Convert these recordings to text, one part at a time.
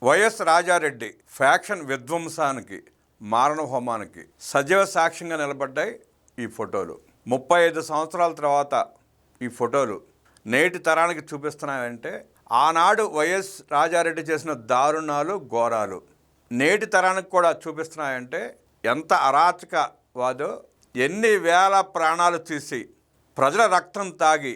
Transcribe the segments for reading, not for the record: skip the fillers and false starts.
YS Rajareddy faction విధ్వంసానికి, మారణ హోమానికి సజీవ సాక్ష్యంగా నిలబడ్డాయి ఈ ఫోటోలు. 35 సంవత్సరాల తర్వాత ఈ ఫోటోలు నేటి తరానికి చూపిస్తున్నాయంటే ఆనాడు వైఎస్ రాజారెడ్డి చేసిన దారుణాలు, ఘోరాలు నేటి తరానికి కూడా చూపిస్తున్నాయంటే ఎంత అరాచకవాదో, ఎన్ని వేల ప్రాణాలు తీసి ప్రజల రక్తం తాగి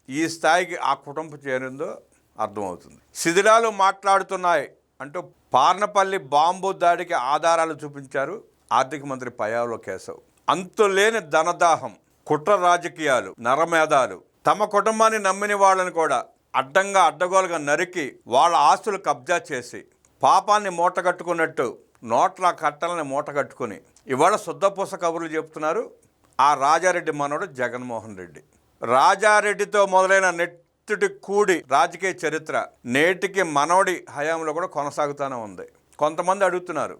ఈ స్థాయికి ఆ కుటుంబం చేరిందో అర్థమవుతుంది. శిథిలాలు మాట్లాడుతున్నాయి అంటూ పార్నపల్లి బాంబు దాడికి ఆధారాలు చూపించారు ఆర్థిక మంత్రి పయ్యావుల కేశవ్. అంతులేని ధనదాహం, కుట్ర రాజకీయాలు, నరమేధాలు, తమ కుటుంబాన్ని నమ్మిన వాళ్ళని కూడా అడ్డగోలుగా నరికి వాళ్ళ ఆస్తులు కబ్జా చేసి పాపాన్ని మూటగట్టుకున్నట్టు నోట్ల కట్టలని మూటగట్టుకుని ఇవాళ శుద్ధపూస కబుర్లు చెప్తున్నారు ఆ రాజారెడ్డి మనవడు జగన్మోహన్ రెడ్డి. రాజారెడ్డితో మొదలైన నెత్తుటి కూడి రాజకీయ చరిత్ర నేటికి మనవడి హయాంలో కూడా కొనసాగుతూనే ఉంది. కొంతమంది అడుగుతున్నారు,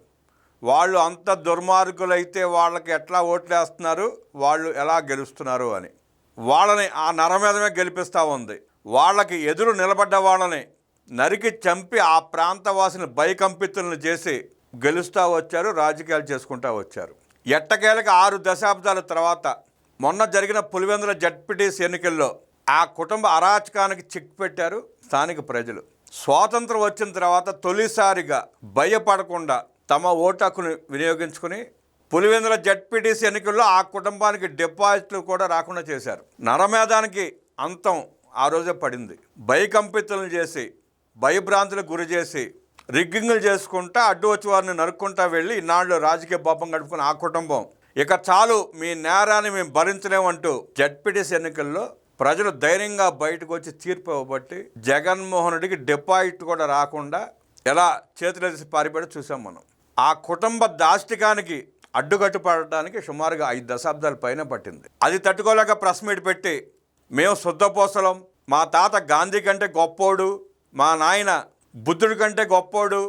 వాళ్ళు అంత దుర్మార్గులైతే వాళ్ళకి ఎట్లా ఓట్లేస్తున్నారు, వాళ్ళు ఎలా గెలుస్తున్నారు అని. వాళ్ళని ఆ నరమేధమే గెలిపిస్తూ ఉంది. వాళ్ళకి ఎదురు నిలబడ్డ వాళ్ళని నరికి చంపి ఆ ప్రాంతవాసిని భయకంపితులను చేసి గెలుస్తూ వచ్చారు, రాజకీయాలు చేసుకుంటూ వచ్చారు. ఎట్టకేలకి 6 దశాబ్దాల తర్వాత మొన్న జరిగిన పులివెందుల జడ్పీటీసీ ఎన్నికల్లో ఆ కుటుంబ అరాచకానికి చెక్ పెట్టారు స్థానిక ప్రజలు. స్వాతంత్రం వచ్చిన తర్వాత తొలిసారిగా భయపడకుండా తమ ఓటు హక్కును వినియోగించుకుని పులివెందుల జడ్పీటీసీ ఎన్నికల్లో ఆ కుటుంబానికి డిపాజిట్లు కూడా రాకుండా చేశారు. నరమేధానికి అంతం ఆ రోజే పడింది. భయకంపితులను చేసి, భయభ్రాంతులకు గురి చేసి, రిగ్గింగ్లు చేసుకుంటా అడ్డు వచ్చి వారిని నరుక్కుంటా వెళ్ళి ఇన్నాళ్ళు రాజకీయ పాపం గడుపుకున్న ఆ కుటుంబం ఇక చాలు, మీ నేరాన్ని మేము భరించలేమంటూ జడ్పీటీసీ ఎన్నికల్లో ప్రజలు ధైర్యంగా బయటకు వచ్చి తీర్పు ఇవ్వబట్టి జగన్మోహన్ రెడ్డికి డిపాజిట్ కూడా రాకుండా ఎలా చేతులెత్తి పారిపడి చూసాం మనం. ఆ కుటుంబ దాష్టికానికి అడ్డుకట్టుపడటానికి సుమారుగా 5 దశాబ్దాల పైన పట్టింది. అది తట్టుకోలేక ప్రెస్ మీట్ పెట్టి మేము శుద్ధపూసలం, మా తాత గాంధీ కంటే గొప్పోడు, మా నాయన బుద్ధుడి కంటే గొప్పోడు,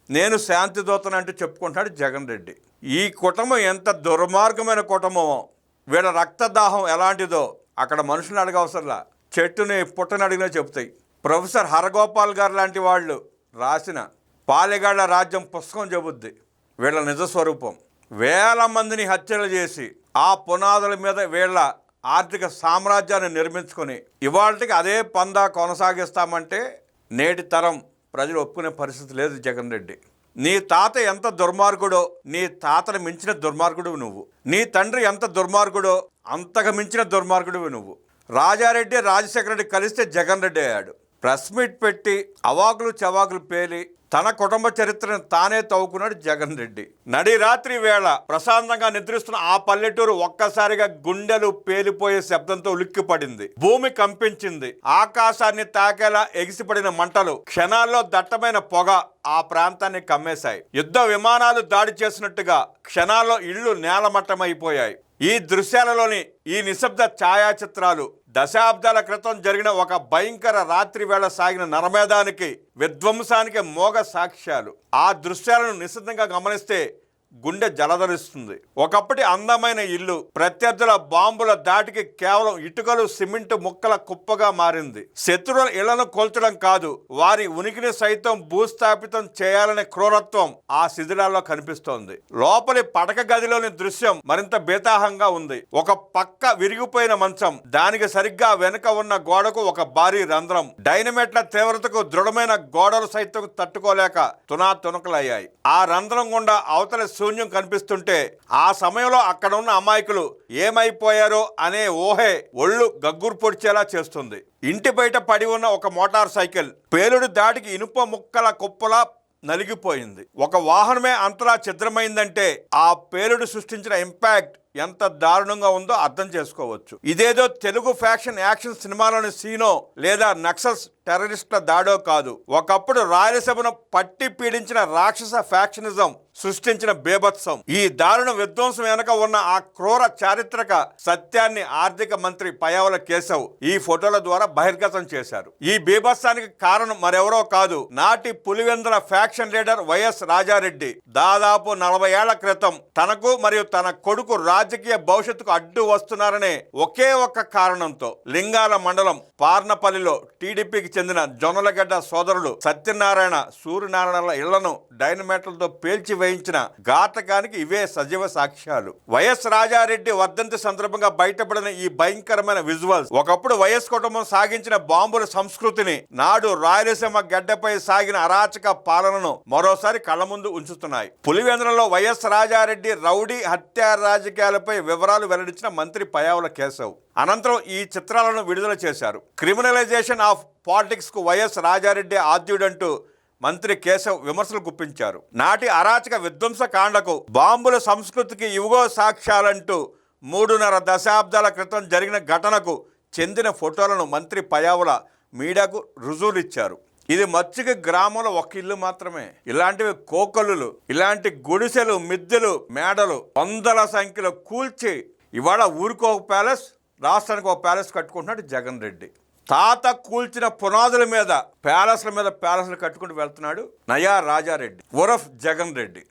నేను శాంతి దూతనంటూ చెప్పుకుంటున్నాడు జగన్ రెడ్డి. ఈ కుటుంబం ఎంత దుర్మార్గమైన కుటుంబమో, వీళ్ళ రక్తదాహం ఎలాంటిదో అక్కడ మనుషులు అడగవసరంలా, చెట్టుని పుట్టని అడిగినా చెప్తాయి. ప్రొఫెసర్ హరగోపాల్ గారు లాంటి వాళ్ళు రాసిన పాలెగాళ్ల రాజ్యం పుస్తకం చెబుద్ది వీళ్ళ నిజస్వరూపం. వేల మందిని హత్యలు చేసి ఆ పునాదుల మీద వీళ్ళ ఆర్థిక సామ్రాజ్యాన్ని నిర్మించుకొని ఇవాళకి అదే పందా కొనసాగిస్తామంటే నేటి తరం ప్రజలు ఒప్పుకునే పరిస్థితి లేదు. జగన్ రెడ్డి, నీ తాత ఎంత దుర్మార్గుడో, నీ తాతను మించిన దుర్మార్గుడు నువ్వు. నీ తండ్రి ఎంత దుర్మార్గుడో అంతకు మించిన దుర్మార్గుడు నువ్వు. రాజారెడ్డి, రాజశేఖర రెడ్డి కలిస్తే జగన్ రెడ్డి అయ్యాడు. ప్రెస్ మీట్ పెట్టి అవాకులు చవాకులు పేలి తన కుటుంబ చరిత్రను తానే తవ్వుకున్నాడు జగన్ రెడ్డి. నడి రాత్రి వేళ ప్రశాంతంగా నిద్రిస్తున్న ఆ పల్లెటూరు ఒక్కసారిగా గుండెలు పేలిపోయే శబ్దంతో ఉలిక్కిపడింది. భూమి కంపించింది. ఆకాశాన్ని తాకేలా ఎగిసిపడిన మంటలు, క్షణాల్లో దట్టమైన పొగ ఆ ప్రాంతాన్ని కమ్మేశాయి. యుద్ధ విమానాలు దాడి చేసినట్టుగా క్షణాల్లో ఇళ్లు నేలమట్టమైపోయాయి. ఈ దృశ్యాలలోని ఈ నిశ్శబ్ద ఛాయాచిత్రాలు దశాబ్దాల క్రితం జరిగిన ఒక భయంకర రాత్రి వేళ సాగిన నరమేధానికి, విధ్వంసానికి మోగ సాక్ష్యాలు. ఆ దృశ్యాలను నిశ్శబ్దంగా గమనిస్తే గుండె జలధరిస్తుంది. ఒకప్పటి అందమైన ఇల్లు ప్రత్యర్థుల బాంబుల దాటికి కేవలం ఇటుకలు, సిమెంట్ ముక్కల కుప్పగా మారింది. శత్రువుల ఇళ్లను కూల్చడం కాదు, వారి ఉనికిని సైతం భూస్థాపితం చేయాలనే క్రూరత్వం ఆ శిథిలాల్లో కనిపిస్తోంది. లోపలి పడక గదిలోని దృశ్యం మరింత బేతాహంగా ఉంది. ఒక పక్క విరిగిపోయిన మంచం, దానికి సరిగ్గా వెనుక ఉన్న గోడకు ఒక భారీ రంధ్రం. డైనమేట్ల తీవ్రతకు దృఢమైన గోడలు సైతం తట్టుకోలేక తునాతునకలయ్యాయి. ఆ రంధ్రం గుండా అవతల శూన్యం కనిపిస్తుంటే ఆ సమయంలో అక్కడ ఉన్న అమాయకులు ఏమైపోయారో అనే ఊహే ఒళ్ళు గగ్గురు పొడిచేలా చేస్తుంది. ఇంటి బయట పడి ఉన్న ఒక మోటార్ సైకిల్ పేలుడు దాటికి ఇనుప ముక్కల కుప్పలా నలిగిపోయింది. ఒక వాహనమే అంతలా ఛిద్రమైందంటే ఆ పేలుడు సృష్టించిన ఇంపాక్ట్ ఎంత దారుణంగా ఉందో అర్థం చేసుకోవచ్చు. ఇదేదో తెలుగు ఫ్యాక్షన్ యాక్షన్ సినిమాలోని సీనో లేదా నక్సల్స్ టెర్రరిస్టుల దాడో కాదు. ఒకప్పుడు రాయలసీమను పట్టి పీడించిన రాక్షస ఫ్యాక్షనిజం సృష్టించిన బేభత్సం. ఈ దారుణ విధ్వంసం వెనక ఉన్న ఆ క్రూర చారిత్రక సత్యాన్ని ఆర్థిక మంత్రి పయ్యావుల కేశవ్ ఈ ఫోటోల ద్వారా బహిర్గతం చేశారు. ఈ బీభత్సానికి కారణం మరెవరో కాదు, నాటి Pulivendula faction leader YS Rajareddy. దాదాపు 40 ఏళ్ల క్రితం తనకు మరియు తన కొడుకు రాజకీయ భవిష్యత్తుకు అడ్డు వస్తున్నారనే ఒకే ఒక్క కారణంతో లింగాల మండలం పార్నపల్లిలో టీడీపీకి చెందిన జొన్నలగడ్డ సోదరుడు సత్యనారాయణ సూర్యనారాయణ ఇళ్లను డైనమైట్లతో పేల్చి వేయించిన ఘాతకానికి ఇవే సజీవ సాక్ష్యాలు. వైఎస్ రాజారెడ్డి వర్ధంతి సందర్భంగా బయటపడిన ఈ భయంకరమైన విజువల్స్ ఒకప్పుడు వైఎస్ కుటుంబం సాగించిన బాంబుల సంస్కృతిని, నాడు రాయలసీమ గడ్డపై సాగిన అరాచక పాలనను మరోసారి కళ్ళ ముందు ఉంచుతున్నాయి. పులివెందులలో వైఎస్ రాజారెడ్డి రౌడీ హత్య రాజకీయాలపై వివరాలు వెల్లడించిన మంత్రి పయ్యావుల కేశవ్ అనంతరం ఈ చిత్రాలను విడుదల చేశారు. క్రిమినలైజేషన్ ఆఫ్ పాలిటిక్స్ కు వైఎస్ రాజారెడ్డి ఆద్యుడంటూ మంత్రి కేశవ్ విమర్శలు గుప్పించారు. నాటి అరాచక విధ్వంస కాండకు, బాంబుల సంస్కృతికి ఇవిగో సాక్ష్యాలంటూ 3.5 దశాబ్దాల క్రితం జరిగిన ఘటనకు చెందిన ఫోటోలను మంత్రి పయ్యావుల మీడియాకు రుజువులిచ్చారు. ఇది మచ్చిక గ్రామంలో ఒక ఇల్లు మాత్రమే. ఇలాంటివి కోకలులు, ఇలాంటి గుడిసెలు, మిద్దెలు, మేడలు వందల సంఖ్యలో కూల్చి ఇవాళ ఊరికి ఒక ప్యాలెస్, రాష్ట్రానికి ఒక ప్యాలెస్ కట్టుకుంటున్నాడు జగన్ రెడ్డి. తాత కూల్చిన పునాదుల మీద ప్యాలెస్ల మీద ప్యాలెస్లు కట్టుకుంటూ వెళ్తున్నాడు నయా రాజారెడ్డి ఉరఫ్ జగన్ రెడ్డి.